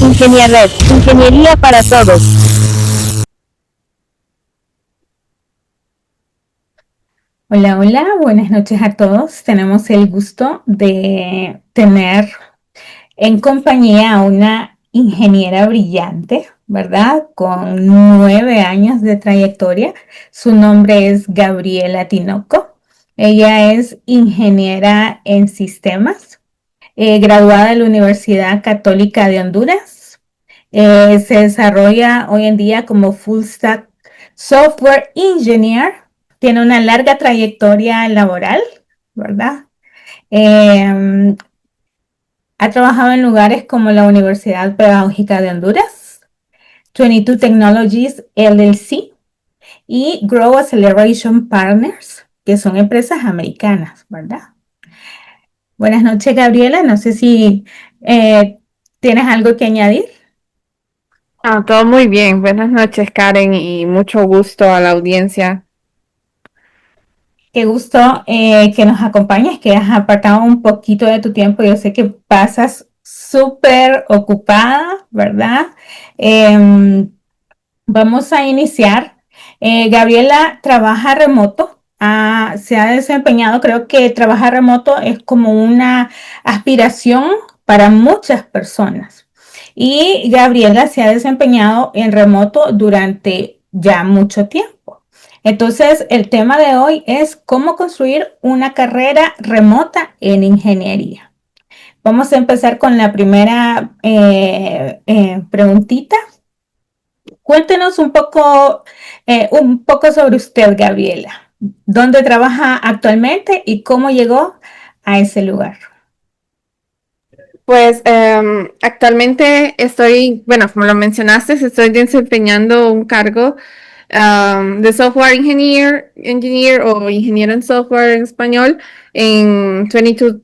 Ingeniería Ingeniería para todos. Hola, hola, buenas noches a todos. Tenemos el gusto de tener en compañía a una ingeniera brillante, ¿verdad? Con 9 años de trayectoria. Su nombre es Gabriela Tinoco. Ella es ingeniera en sistemas, graduada de la Universidad Católica de Honduras. Se desarrolla hoy en día como Full Stack Software Engineer. Tiene una larga trayectoria laboral, ¿verdad? Eh, Ha trabajado en lugares como la Universidad Pedagógica de Honduras, 22 Technologies LLC y Grow Acceleration Partners, que son empresas americanas, ¿verdad? Buenas noches, Gabriela. No sé si tienes algo que añadir. Todo muy bien. Buenas noches, Karen, y mucho gusto a la audiencia. Qué gusto que nos acompañes, que has apartado un poquito de tu tiempo. Yo sé que pasas súper ocupada, ¿verdad? Em, Vamos a iniciar. Gabriela trabaja remoto. Se ha desempeñado, creo que trabajar remoto es como una aspiración para muchas personas. Y Gabriela se ha desempeñado en remoto durante ya mucho tiempo. Entonces, el tema de hoy es cómo construir una carrera remota en ingeniería. Vamos a empezar con la primera preguntita. Cuéntenos un poco sobre usted, Gabriela. ¿Dónde trabaja actualmente y cómo llegó a ese lugar? Pues actualmente estoy, bueno, como lo mencionaste, estoy desempeñando un cargo de software engineer o ingeniero en software en español en 22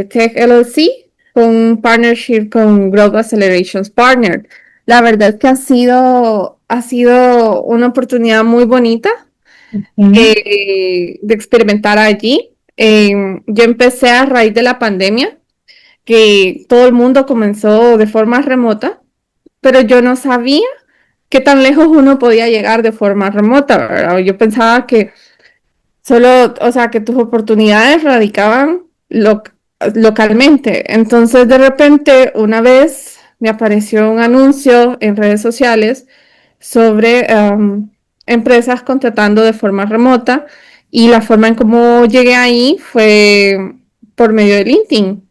Tech LLC con un partnership con Growth Accelerations Partner. La verdad es que ha sido una oportunidad muy bonita Ujú. de experimentar allí. Yo empecé a raíz de la pandemia, que todo el mundo comenzó de forma remota, pero yo no sabía qué tan lejos uno podía llegar de forma remota, ¿verdad? Yo pensaba que solo, o sea, que tus oportunidades radicaban localmente. Entonces, de repente, una vez me apareció un anuncio en redes sociales sobre empresas contratando de forma remota, y la forma en cómo llegué ahí fue por medio de LinkedIn.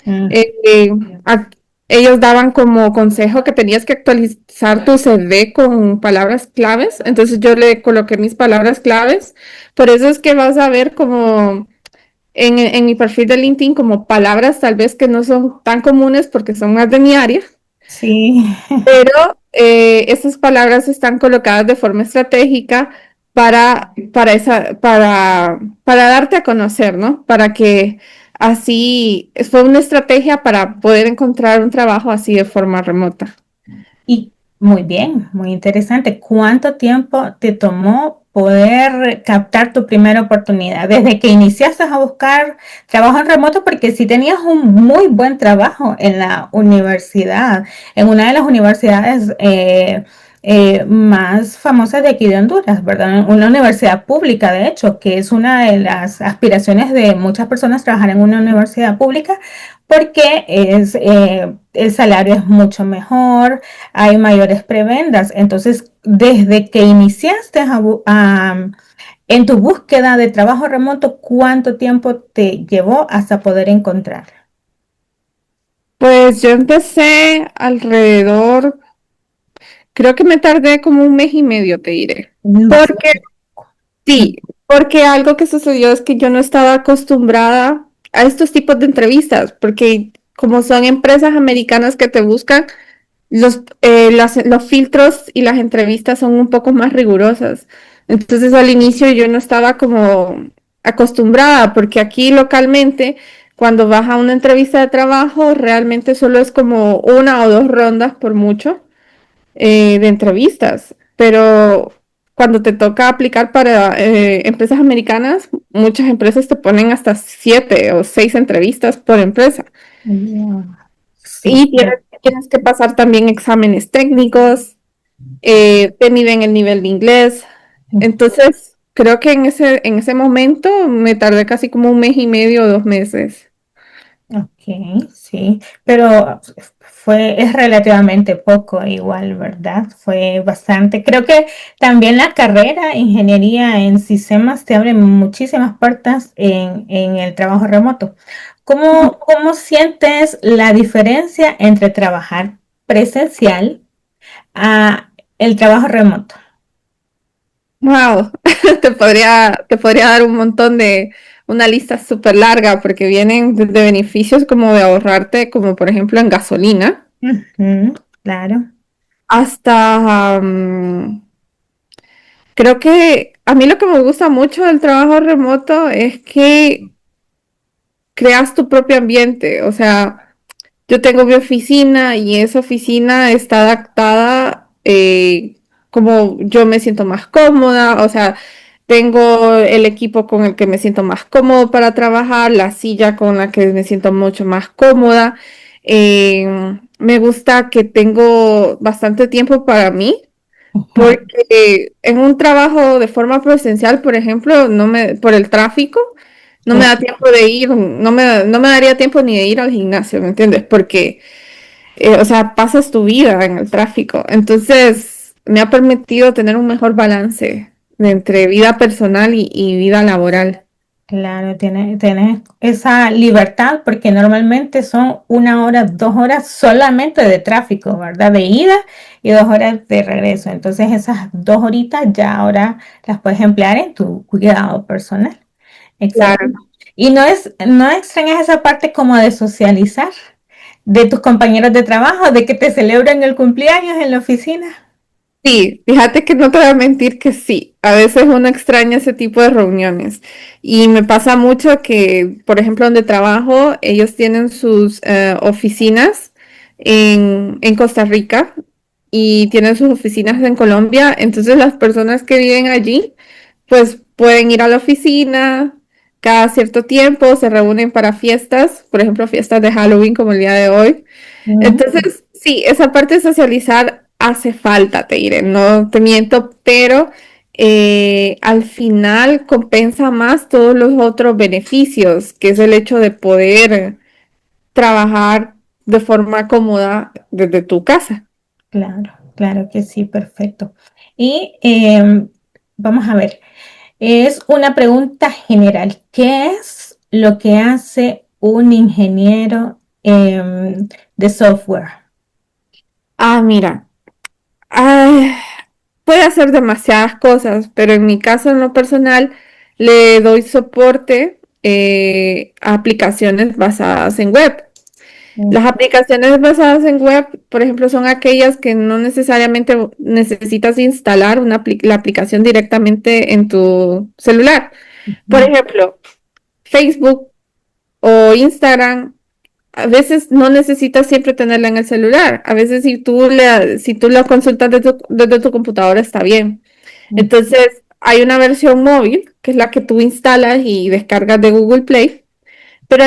Mm. Eh, eh, a- Ellos daban como consejo que tenías que actualizar tu CV con palabras claves, entonces yo le coloqué mis palabras claves. Por eso es que vas a ver como en mi perfil de LinkedIn como palabras tal vez que no son tan comunes porque son más de mi área, Sí. pero esas palabras están colocadas de forma estratégica para darte a conocer, ¿no? Para que así, fue una estrategia para poder encontrar un trabajo así de forma remota. Y muy bien, muy interesante. ¿Cuánto tiempo te tomó poder captar tu primera oportunidad? Desde que iniciaste a buscar trabajo en remoto, porque si tenías un muy buen trabajo en la universidad, en una de las universidades más famosas de aquí de Honduras, ¿verdad? Una universidad pública, de hecho, que es una de las aspiraciones de muchas personas trabajar en una universidad pública, porque el salario es mucho mejor, hay mayores prebendas. Entonces, desde que iniciaste en tu búsqueda de trabajo remoto, ¿cuánto tiempo te llevó hasta poder encontrar? Pues yo empecé alrededor, creo que me tardé como un mes y medio, te diré. Porque Bastante. sí, porque algo que sucedió es que yo no estaba acostumbrada a estos tipos de entrevistas, porque como son empresas americanas que te buscan, los filtros y las entrevistas son un poco más rigurosas. Entonces al inicio yo no estaba como acostumbrada, porque aquí localmente, cuando vas a una entrevista de trabajo, realmente solo es como una o dos rondas por mucho de entrevistas, pero cuando te toca aplicar para empresas americanas, muchas empresas te ponen hasta 7 o 6 entrevistas por empresa. Yeah. Sí, Y tienes, ya. tienes que pasar también exámenes técnicos, te miden el nivel de inglés. Entonces, creo que en ese momento me tardé casi como 1 mes y medio o 2 meses. Ok, sí, pero es relativamente poco igual, ¿verdad? Fue bastante. Creo que también la carrera, ingeniería en sistemas, te abre muchísimas puertas en el trabajo remoto. ¿Cómo sientes la diferencia entre trabajar presencial a el trabajo remoto? Wow, te podría dar un montón una lista súper larga porque vienen desde beneficios como de ahorrarte, como por ejemplo en gasolina, Ujú, claro. hasta creo que a mí lo que me gusta mucho del trabajo remoto es que creas tu propio ambiente, o sea, yo tengo mi oficina y esa oficina está adaptada como yo me siento más cómoda, o sea, tengo el equipo con el que me siento más cómodo para trabajar, la silla con la que me siento mucho más cómoda. Me gusta que tengo bastante tiempo para mí. Ujú, Porque en un trabajo de forma presencial, por ejemplo, por el tráfico, no me claro, da tiempo de ir, no me daría tiempo ni de ir al gimnasio, ¿me entiendes? Porque, o sea, pasas tu vida en el tráfico. Entonces, me ha permitido tener un mejor balance entre vida personal y vida laboral. claro, tienes esa libertad porque normalmente son 1 hora, 2 horas solamente de tráfico, ¿verdad? De ida y 2 horas de regreso. Entonces esas 2 horitas ya ahora las puedes emplear en tu cuidado personal. Claro. Excelente. Y no extrañas esa parte como de socializar de tus compañeros de trabajo, de que te celebran el cumpleaños en la oficina. Sí, fíjate que no te voy a mentir que sí, a veces uno extraña ese tipo de reuniones y me pasa mucho que, por ejemplo, donde trabajo, ellos tienen sus oficinas en Costa Rica y tienen sus oficinas en Colombia, entonces las personas que viven allí, pues pueden ir a la oficina cada cierto tiempo, se reúnen para fiestas, por ejemplo, fiestas de Halloween como el día de hoy. Mm, Entonces, sí, esa parte de socializar hace falta, te diré, no te miento, pero al final compensa más todos los otros beneficios, que es el hecho de poder trabajar de forma cómoda desde tu casa. claro, claro que sí, perfecto. Y vamos a ver, es una pregunta general. ¿Qué es lo que hace un ingeniero de software? Ah, mira, ah, puede hacer demasiadas cosas, pero en mi caso, en lo personal, le doy soporte a aplicaciones basadas en web. Mm, Las aplicaciones basadas en web, por ejemplo, son aquellas que no necesariamente necesitas instalar la aplicación directamente en tu celular. Por ujú, ejemplo, Facebook o Instagram, a veces no necesitas siempre tenerla en el celular. A veces si tú la consultas desde tu computadora está bien. mm, Entonces, hay una versión móvil, que es la que tú instalas y descargas de Google Play, pero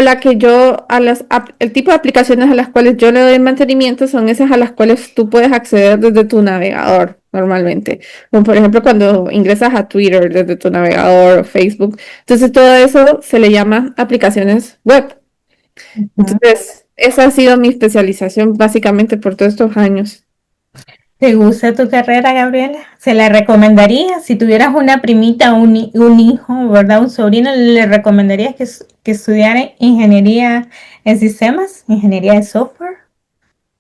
el tipo de aplicaciones a las cuales yo le doy mantenimiento son esas a las cuales tú puedes acceder desde tu navegador normalmente. Como por ejemplo cuando ingresas a Twitter desde tu navegador o Facebook. Entonces todo eso se le llama aplicaciones web. ujú. Entonces, esa ha sido mi especialización básicamente por todos estos años. ¿Te gusta tu carrera, Gabriela? ¿Se la recomendaría? Si tuvieras una primita o un hijo, ¿verdad? Un sobrino, ¿le recomendarías que estudiara ingeniería en sistemas, ingeniería de software?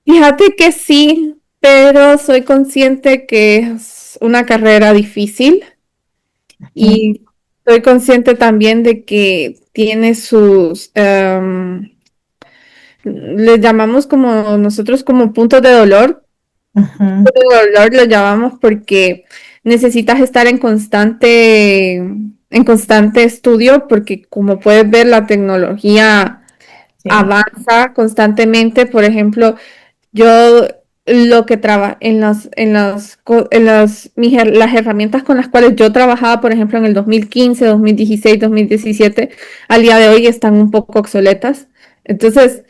Fíjate que sí, pero soy consciente que es una carrera difícil. Mm, Y soy consciente también de que tiene les llamamos como nosotros como puntos de dolor. ujú, Puntos de dolor los llamamos porque necesitas estar en constante estudio, porque como puedes ver, la tecnología sí. avanza constantemente. Por ejemplo, yo lo que trabajo las herramientas con las cuales yo trabajaba, por ejemplo, en el 2015, 2016, 2017, al día de hoy están un poco obsoletas. Entonces,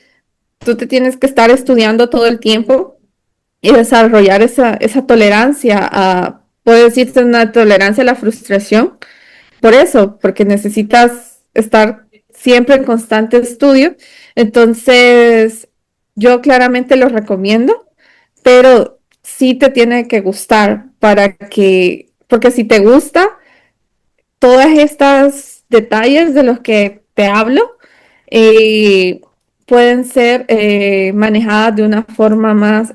tú te tienes que estar estudiando todo el tiempo y desarrollar esa tolerancia puede decirse una tolerancia a la frustración. Por eso, porque necesitas estar siempre en constante estudio. Entonces, yo claramente lo recomiendo, pero sí te tiene que gustar porque si te gusta, todos estos detalles de los que te hablo eh, pueden ser manejadas de una forma más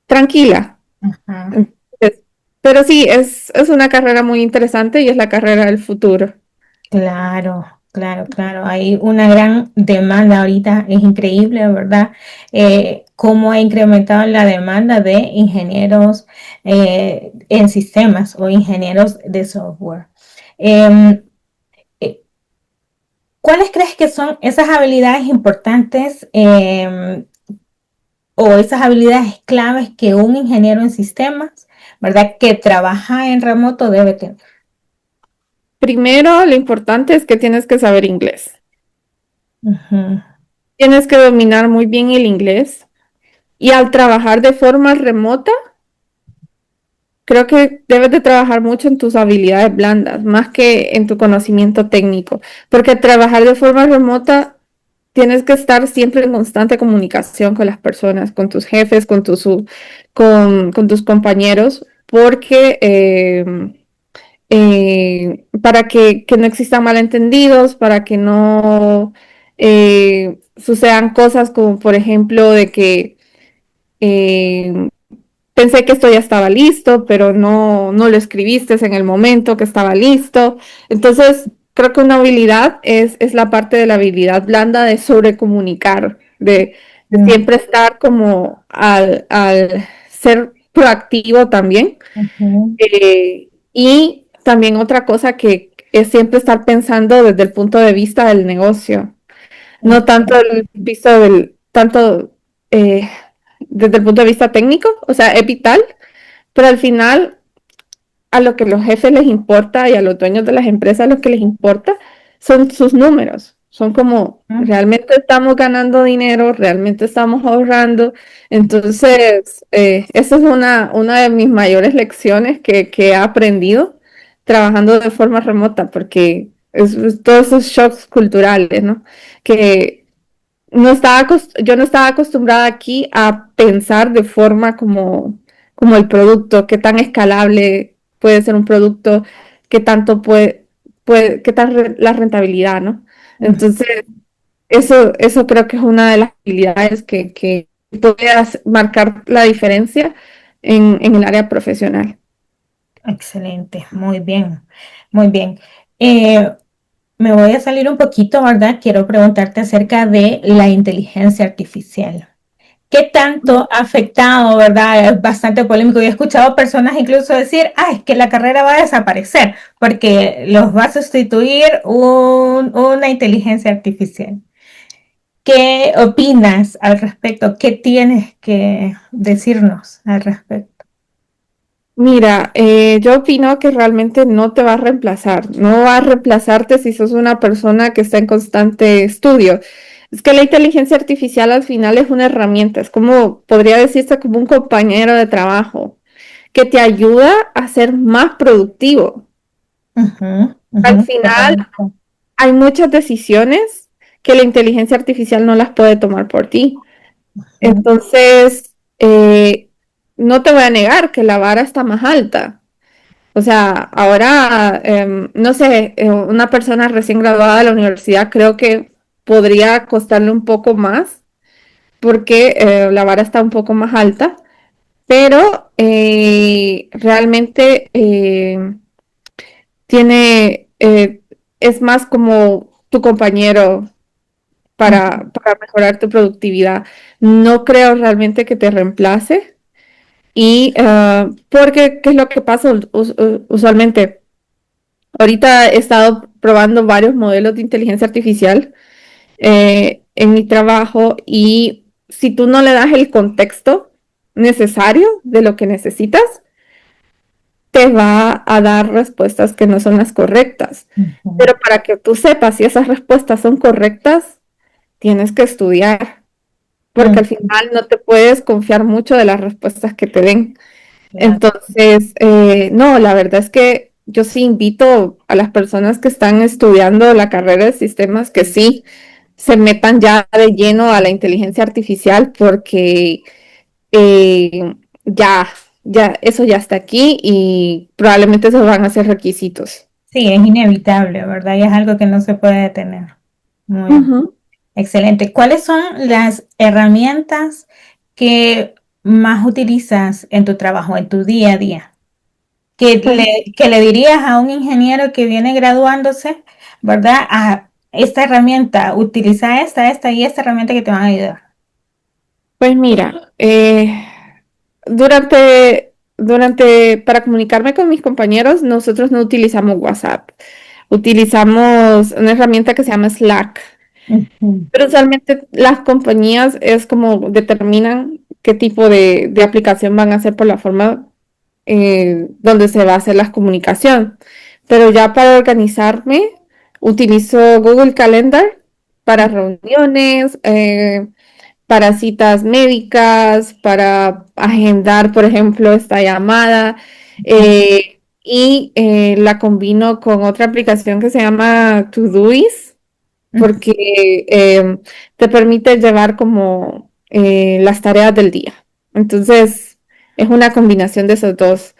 tranquila. Ajá. Entonces, pero sí, es una carrera muy interesante y es la carrera del futuro. Claro, claro, claro. Hay una gran demanda ahorita, es increíble, ¿verdad? Cómo ha incrementado la demanda de ingenieros en sistemas o ingenieros de software. Em, eh, ¿Cuáles crees que son esas habilidades importantes o esas habilidades claves que un ingeniero en sistemas, ¿verdad? Que trabaja en remoto debe tener. Primero, lo importante es que tienes que saber inglés. Ujú, Tienes que dominar muy bien el inglés y al trabajar de forma remota, creo que debes de trabajar mucho en tus habilidades blandas, más que en tu conocimiento técnico, porque trabajar de forma remota tienes que estar siempre en constante comunicación con las personas, con tus jefes, con tus compañeros, porque para que no existan malentendidos, para que no sucedan cosas como, por ejemplo, de que eh, pensé que esto ya estaba listo, pero no lo escribiste en el momento que estaba listo. Entonces, creo que una habilidad es la parte de la habilidad blanda de sobrecomunicar, de siempre estar como al ser proactivo también. ujú, Y también otra cosa que es siempre estar pensando desde el punto de vista del negocio, no tanto eh, desde el punto de vista técnico, o sea, es vital, pero al final a lo que los jefes les importa y a los dueños de las empresas lo que les importa son sus números. Son como, ujú. realmente estamos ganando dinero, realmente estamos ahorrando. Entonces, esa es una de mis mayores lecciones que he aprendido trabajando de forma remota, porque es todos esos shocks culturales, ¿no? Que yo no estaba acostumbrada aquí a pensar de forma como el producto, qué tan escalable puede ser un producto, qué tanto qué tan la rentabilidad, ¿no? Entonces, eso creo que es una de las habilidades que puede marcar la diferencia en el área profesional. Excelente, muy bien, muy bien. Eh, Me voy a salir un poquito, ¿verdad? Quiero preguntarte acerca de la inteligencia artificial. ¿Qué tanto ha afectado, verdad? Es bastante polémico. Yo he escuchado personas incluso decir, ah, es que la carrera va a desaparecer porque los va a sustituir una inteligencia artificial. ¿Qué opinas al respecto? ¿Qué tienes que decirnos al respecto? Mira, yo opino que realmente no te va a reemplazar, no va a reemplazarte si sos una persona que está en constante estudio. Es que la inteligencia artificial al final es una herramienta, es como, podría decirse como un compañero de trabajo que te ayuda a ser más productivo. Ujú, Al ujú, final correcto. hay muchas decisiones que la inteligencia artificial no las puede tomar por ti. Ujú, Entonces, no te voy a negar que la vara está más alta. O sea, ahora, no sé, una persona recién graduada de la universidad creo que podría costarle un poco más porque la vara está un poco más alta, pero realmente tiene, es más como tu compañero para mejorar tu productividad. No creo realmente que te reemplace y porque, ¿qué es lo que pasa usualmente? Ahorita he estado probando varios modelos de inteligencia artificial en mi trabajo y si tú no le das el contexto necesario de lo que necesitas, te va a dar respuestas que no son las correctas. ujú. Pero para que tú sepas si esas respuestas son correctas, tienes que estudiar. porque al final no te puedes confiar mucho de las respuestas que te den. Claro. Entonces, no, la verdad es que yo sí invito a las personas que están estudiando la carrera de sistemas que sí se metan ya de lleno a la inteligencia artificial porque eh, ya, eso ya está aquí y probablemente esos van a ser requisitos. Sí, es inevitable, ¿verdad? Y es algo que no se puede detener. Muy Ujú. excelente. ¿Cuáles son las herramientas que más utilizas en tu trabajo, en tu día a día? Pues, Que le dirías a un ingeniero que viene graduándose, ¿verdad? A esta herramienta, utiliza esta y esta herramienta que te van a ayudar. pues mira, para comunicarme con mis compañeros, nosotros no utilizamos WhatsApp, utilizamos una herramienta que se llama Slack. Ujú, Pero usualmente las compañías es como determinan qué tipo de aplicación van a hacer por la forma donde se va a hacer la comunicación. Pero ya para organizarme, utilizo Google Calendar para reuniones, para citas médicas, para agendar, por ejemplo, esta llamada. Y la combino con otra aplicación que se llama Todoist ujú, porque te permite llevar como las tareas del día. Entonces, es una combinación de esos dos.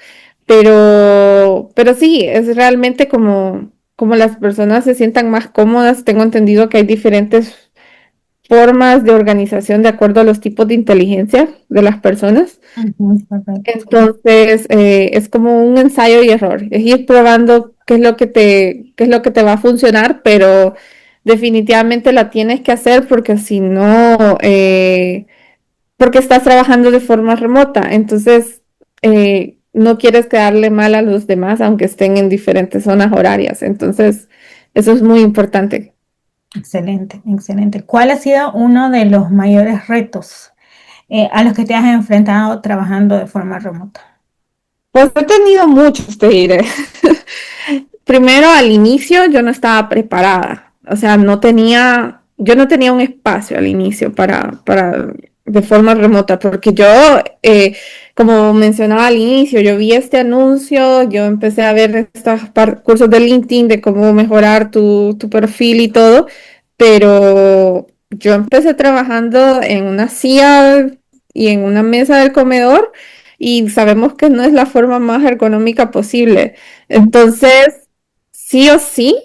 Pero sí, es realmente como las personas se sientan más cómodas. Tengo entendido que hay diferentes formas de organización de acuerdo a los tipos de inteligencia de las personas. ujú, correcto. Entonces, es como un ensayo y error. Es ir probando qué es lo que te va a funcionar, pero definitivamente la tienes que hacer porque si no, porque estás trabajando de forma remota. Entonces, no quieres quedarle mal a los demás, aunque estén en diferentes zonas horarias. Entonces, eso es muy importante. Excelente, excelente. ¿Cuál ha sido uno de los mayores retos a los que te has enfrentado trabajando de forma remota? Pues he tenido muchos, te diré. Primero, al inicio yo no estaba preparada, o sea, yo no tenía un espacio al inicio de forma remota, porque yo, como mencionaba al inicio, yo vi este anuncio, yo empecé a ver estos cursos de LinkedIn de cómo mejorar tu perfil y todo, pero yo empecé trabajando en una silla y en una mesa del comedor y sabemos que no es la forma más ergonómica posible. Entonces, sí o sí,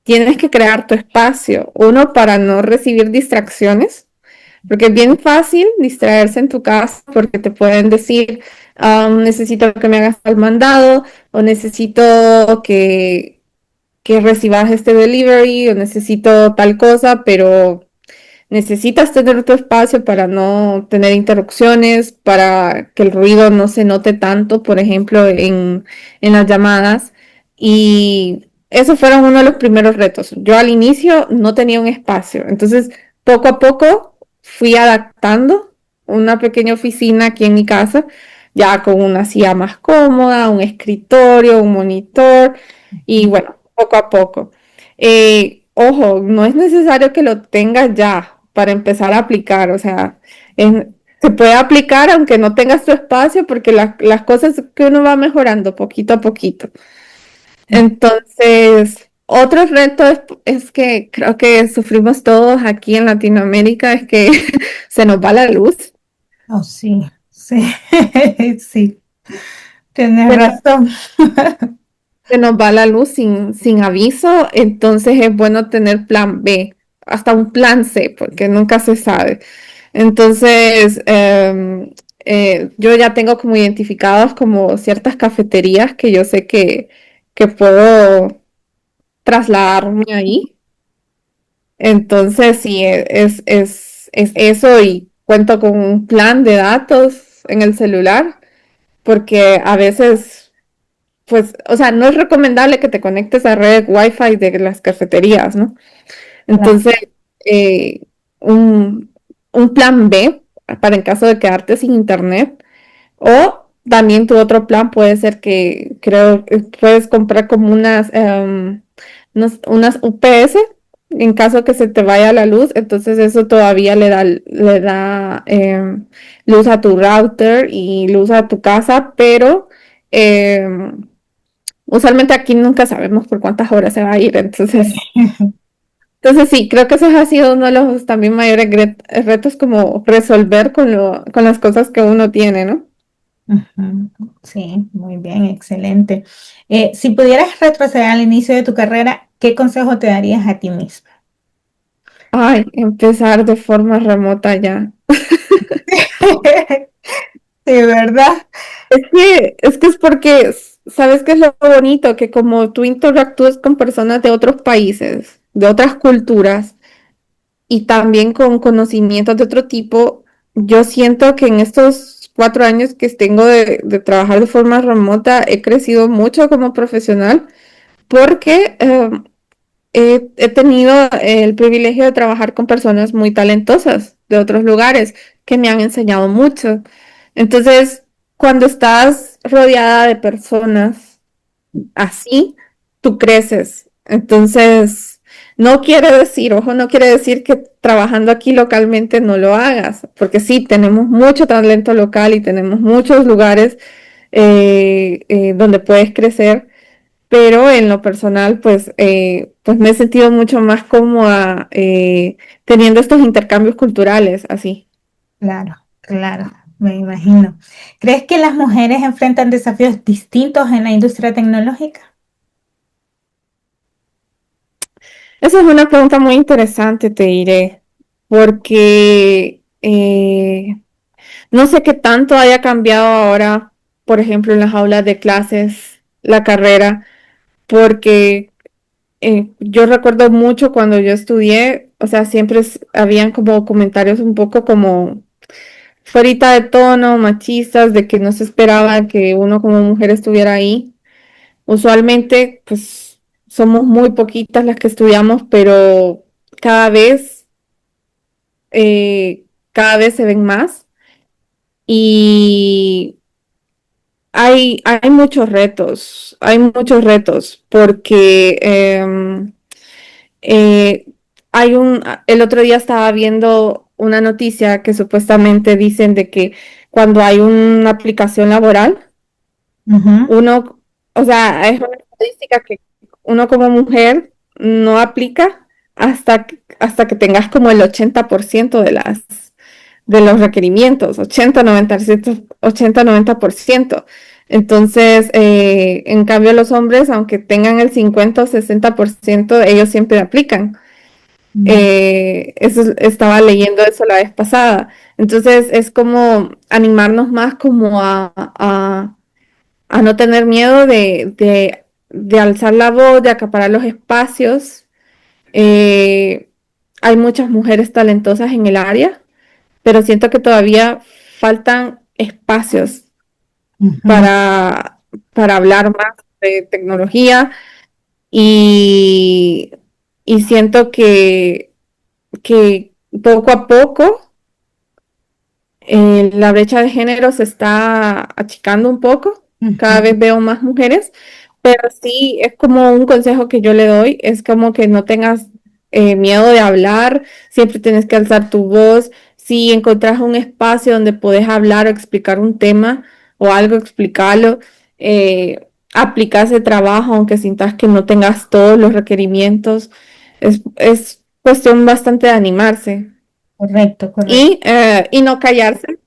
tienes que crear tu espacio. Uno, para no recibir distracciones, porque es bien fácil distraerse en tu casa porque te pueden decir, necesito que me hagas el mandado o necesito que recibas este delivery o necesito tal cosa, pero necesitas tener tu espacio para no tener interrupciones, para que el ruido no se note tanto, por ejemplo, en las llamadas. Y esos fueron uno de los primeros retos. Yo al inicio no tenía un espacio, entonces poco a poco fui adaptando una pequeña oficina aquí en mi casa, ya con una silla más cómoda, un escritorio, un monitor y bueno, poco a poco. Ojo, no es necesario que lo tengas ya para empezar a aplicar, o sea, se puede aplicar aunque no tengas tu espacio porque las cosas que uno va mejorando poquito a poquito. Entonces, otro reto es que creo que sufrimos todos aquí en Latinoamérica, es que se nos va la luz. Oh, sí, sí, sí, tienes Se nos, razón. se nos va la luz sin aviso, entonces es bueno tener plan B, hasta un plan C, porque nunca se sabe. Entonces, yo ya tengo como identificados como ciertas cafeterías que yo sé que puedo trasladarme ahí. Entonces, sí, es eso y cuento con un plan de datos en el celular, porque a veces, pues, o sea, no es recomendable que te conectes a red Wi-Fi de las cafeterías, ¿no? Claro, Entonces, eh, un, un plan B para en caso de quedarte sin internet. O también tu otro plan puede ser que creo que puedes comprar como unas UPS en caso que se te vaya la luz, entonces eso todavía le da luz a tu router y luz a tu casa, pero usualmente aquí nunca sabemos por cuántas horas se va a ir, entonces sí, creo que ese ha sido uno de los también mayores retos como resolver con las cosas que uno tiene, ¿no? Ujú. Sí, muy bien, excelente. Si pudieras retroceder al inicio de tu carrera, ¿qué consejo te darías a ti misma? Ay, empezar de forma remota ya. Sí, ¿verdad? Es que es porque, ¿sabes qué es lo bonito? Que como tú interactúas con personas de otros países, de otras culturas y también con conocimientos de otro tipo, yo siento que en estos 4 años que tengo de trabajar de forma remota he crecido mucho como profesional porque he tenido el privilegio de trabajar con personas muy talentosas de otros lugares que me han enseñado mucho. Entonces, cuando estás rodeada de personas así, tú creces. Entonces, no quiere decir, ojo, no quiere decir que trabajando aquí localmente no lo hagas, porque sí, tenemos mucho talento local y tenemos muchos lugares donde puedes crecer, pero en lo personal, pues me he sentido mucho más cómoda teniendo estos intercambios culturales así. Claro, claro, me imagino. ¿Crees que las mujeres enfrentan desafíos distintos en la industria tecnológica? Esa es una pregunta muy interesante, te diré, porque no sé qué tanto haya cambiado ahora, por ejemplo, en las aulas de clases, la carrera, porque yo recuerdo mucho cuando yo estudié, o sea, siempre habían como comentarios un poco como fuera de tono, machistas, de que no se esperaba que uno como mujer estuviera ahí. Usualmente, pues somos muy poquitas las que estudiamos, pero cada vez, cada vez se ven más y hay muchos retos, porque eh, el otro día estaba viendo una noticia que supuestamente dicen de que cuando hay una aplicación laboral, Ujú, uno, o sea, es una estadística que uno como mujer no aplica hasta que tengas como el 80% de los requerimientos, 80-90%. Entonces, en cambio, los hombres, aunque tengan el 50 o 60%, ellos siempre aplican. ujú, Estaba leyendo eso la vez pasada. Entonces, es como animarnos más como a no tener miedo de alzar la voz, de acaparar los espacios. Eh, Hay muchas mujeres talentosas en el área, pero siento que todavía faltan espacios ujú, para, para hablar más de tecnología y, y siento que poco a poco la brecha de género se está achicando un poco, cada ujú. vez veo más mujeres, pero sí es como un consejo que yo le doy, es como que no tengas miedo de hablar, siempre tienes que alzar tu voz, si encontrás un espacio donde puedes hablar o explicar un tema o algo, explicarlo, aplica ese trabajo aunque sientas que no tengas todos los requerimientos, es cuestión bastante de animarse. Correcto, correcto. Y no callarse.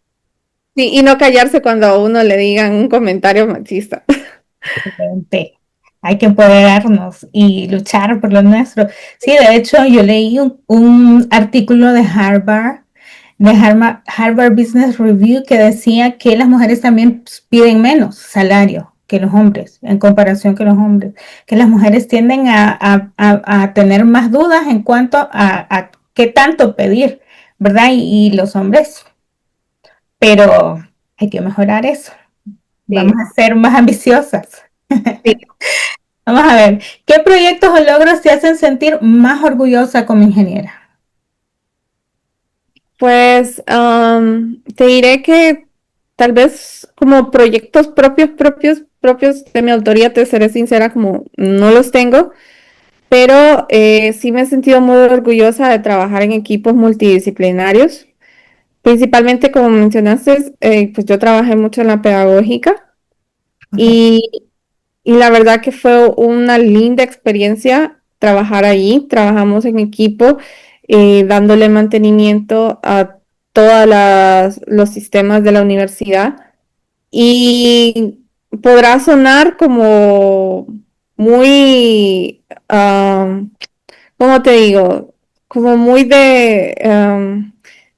Sí, y no callarse cuando a uno le digan un comentario machista. Excelente. Hay que empoderarnos y luchar por lo nuestro. Sí, de hecho, yo leí un artículo de Harvard Business Review, que decía que las mujeres también piden menos salario que los hombres, en comparación que los hombres, que las mujeres tienden a tener más dudas en cuanto a qué tanto pedir, ¿verdad? Y los hombres, pero hay que mejorar eso. Vamos Sí, a ser más ambiciosas. sí. Vamos a ver, ¿qué proyectos o logros te hacen sentir más orgullosa como ingeniera? Pues te diré que tal vez como proyectos propios de mi autoría, te seré sincera, como no los tengo, pero sí me he sentido muy orgullosa de trabajar en equipos multidisciplinarios. Principalmente, como mencionaste, pues yo trabajé mucho en la pedagógica Ok, y, y la verdad que fue una linda experiencia trabajar allí. Trabajamos en equipo, dándole mantenimiento a todos los sistemas de la universidad. Y podrá sonar como muy, ¿cómo te digo? Como muy de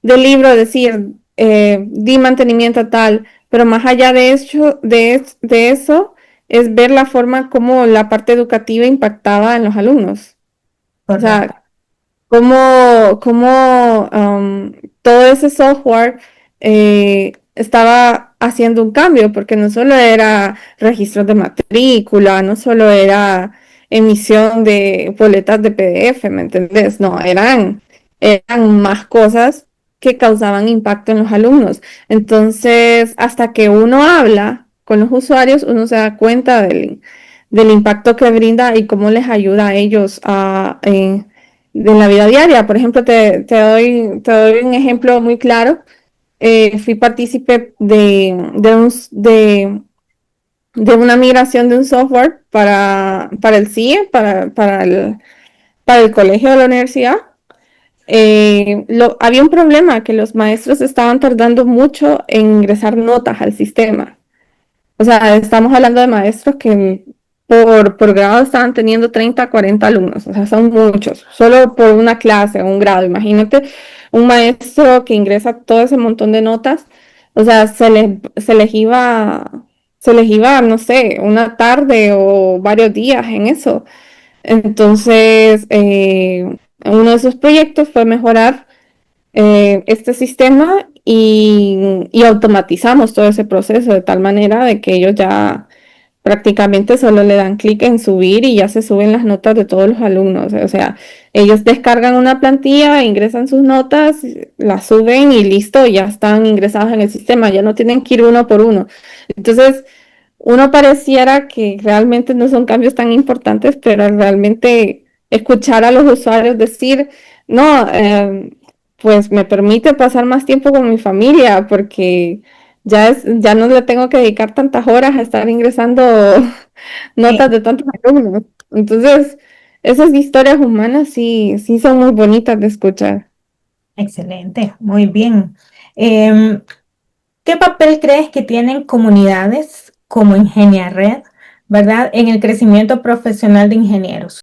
libro, decir, di mantenimiento a tal, pero más allá de eso, de eso, es ver la forma como la parte educativa impactaba en los alumnos. O correcto. sea, cómo todo ese software estaba haciendo un cambio, porque no solo era registros de matrícula, no solo era emisión de boletas de PDF, ¿me entendés? No, eran más cosas que causaban impacto en los alumnos. Entonces, hasta que uno habla con los usuarios, uno se da cuenta del impacto que brinda y cómo les ayuda a ellos de la vida diaria. Por ejemplo, te doy un ejemplo muy claro. Fui partícipe de una migración de un software para el CIE, para el colegio de la universidad. Había un problema que los maestros estaban tardando mucho en ingresar notas al sistema. O sea, estamos hablando de maestros que por grado estaban teniendo 30, 40 alumnos, o sea, son muchos, solo por una clase o un grado. Imagínate un maestro que ingresa todo ese montón de notas, o sea, se les iba, no sé, una tarde o varios días en eso. Entonces, uno de esos proyectos fue mejorar este sistema y automatizamos todo ese proceso de tal manera de que ellos ya prácticamente solo le dan clic en subir y ya se suben las notas de todos los alumnos. O sea, ellos descargan una plantilla, ingresan sus notas, las suben y listo, ya están ingresados en el sistema, ya no tienen que ir uno por uno. Entonces, uno pareciera que realmente no son cambios tan importantes, pero realmente escuchar a los usuarios decir, no, pues me permite pasar más tiempo con mi familia porque ya no le tengo que dedicar tantas horas a estar ingresando notas de tantos alumnos. Entonces, esas historias humanas sí, sí son muy bonitas de escuchar. Excelente, muy bien. Em, ¿Qué papel crees que tienen comunidades como Ingenia Red, verdad, en el crecimiento profesional de ingenieros?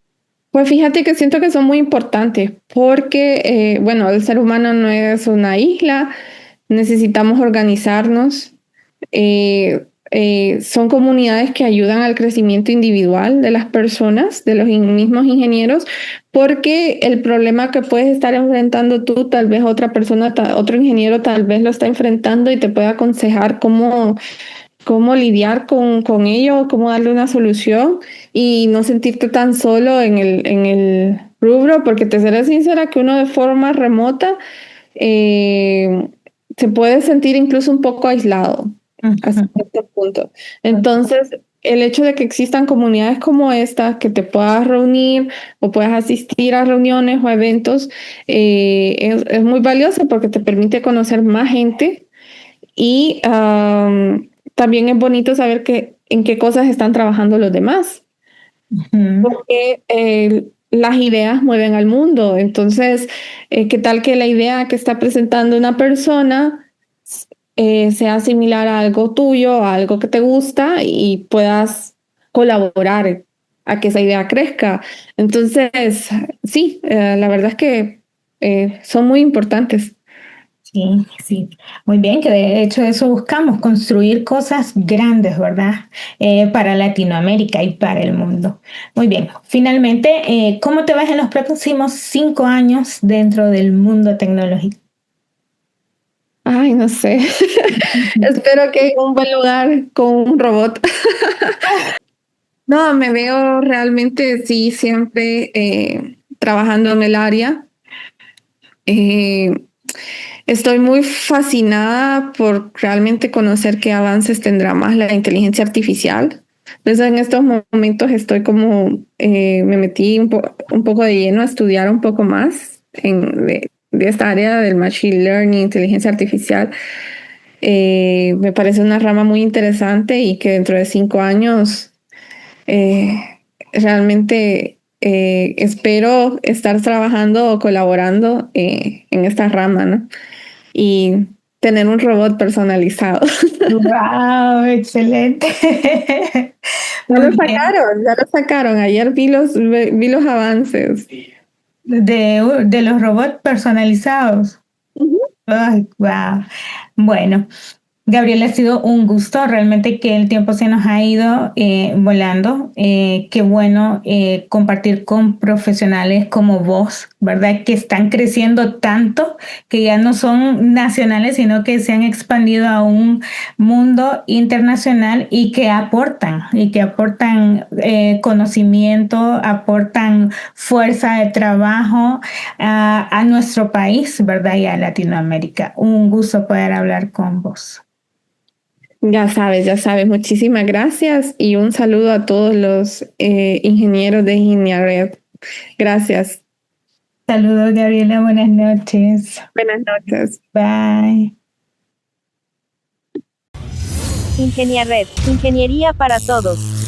Pues fíjate que siento que son muy importantes porque, bueno, el ser humano no es una isla, necesitamos organizarnos. Son comunidades que ayudan al crecimiento individual de las personas, de los mismos ingenieros, porque el problema que puedes estar enfrentando tú, tal vez otra persona, otro ingeniero tal vez lo está enfrentando y te puede aconsejar cómo lidiar con ello, cómo darle una solución y no sentirte tan solo en el rubro, porque te seré sincera que uno de forma remota eh, se puede sentir incluso un poco aislado hasta Ujú. este punto. Entonces, el hecho de que existan comunidades como esta, que te puedas reunir o puedas asistir a reuniones o eventos, es muy valioso porque te permite conocer más gente y también es bonito saber en qué cosas están trabajando los demás, Ujú. porque las ideas mueven al mundo. Entonces, ¿qué tal que la idea que está presentando una persona sea similar a algo tuyo, a algo que te gusta y puedas colaborar a que esa idea crezca? Entonces, sí, la verdad es que son muy importantes. Sí, sí, muy bien, que de hecho eso buscamos, construir cosas grandes, ¿verdad? Para Latinoamérica y para el mundo. Muy bien, finalmente, ¿cómo te ves en los próximos 5 años dentro del mundo tecnológico? Ay, no sé. Espero que en un buen lugar con un robot. No, me veo realmente, sí, siempre trabajando en el área. Eh, Estoy muy fascinada por realmente conocer qué avances tendrá más la inteligencia artificial. Entonces en estos momentos estoy como, me metí un poco de lleno a estudiar un poco más de esta área del Machine Learning, inteligencia artificial. Me parece una rama muy interesante y que dentro de 5 años eh, realmente espero estar trabajando o colaborando en esta rama, ¿no? Y tener un robot personalizado. ¡Wow! Excelente. Ya Muy lo bien. sacaron, ya lo sacaron. Ayer vi los avances. De los robots personalizados. Ujú. Ay, wow. Bueno, Gabriela, ha sido un gusto, realmente que el tiempo se nos ha ido volando. Qué bueno compartir con profesionales como vos, ¿verdad? Que están creciendo tanto, que ya no son nacionales, sino que se han expandido a un mundo internacional y que aportan conocimiento, aportan fuerza de trabajo a nuestro país, ¿verdad? Y a Latinoamérica. Un gusto poder hablar con vos. Ya sabes. Muchísimas gracias y un saludo a todos los ingenieros de Ingeniería. Gracias. Saludos, Gabriela. Buenas noches. Buenas noches. Bye. Ingenia Red, ingeniería para todos.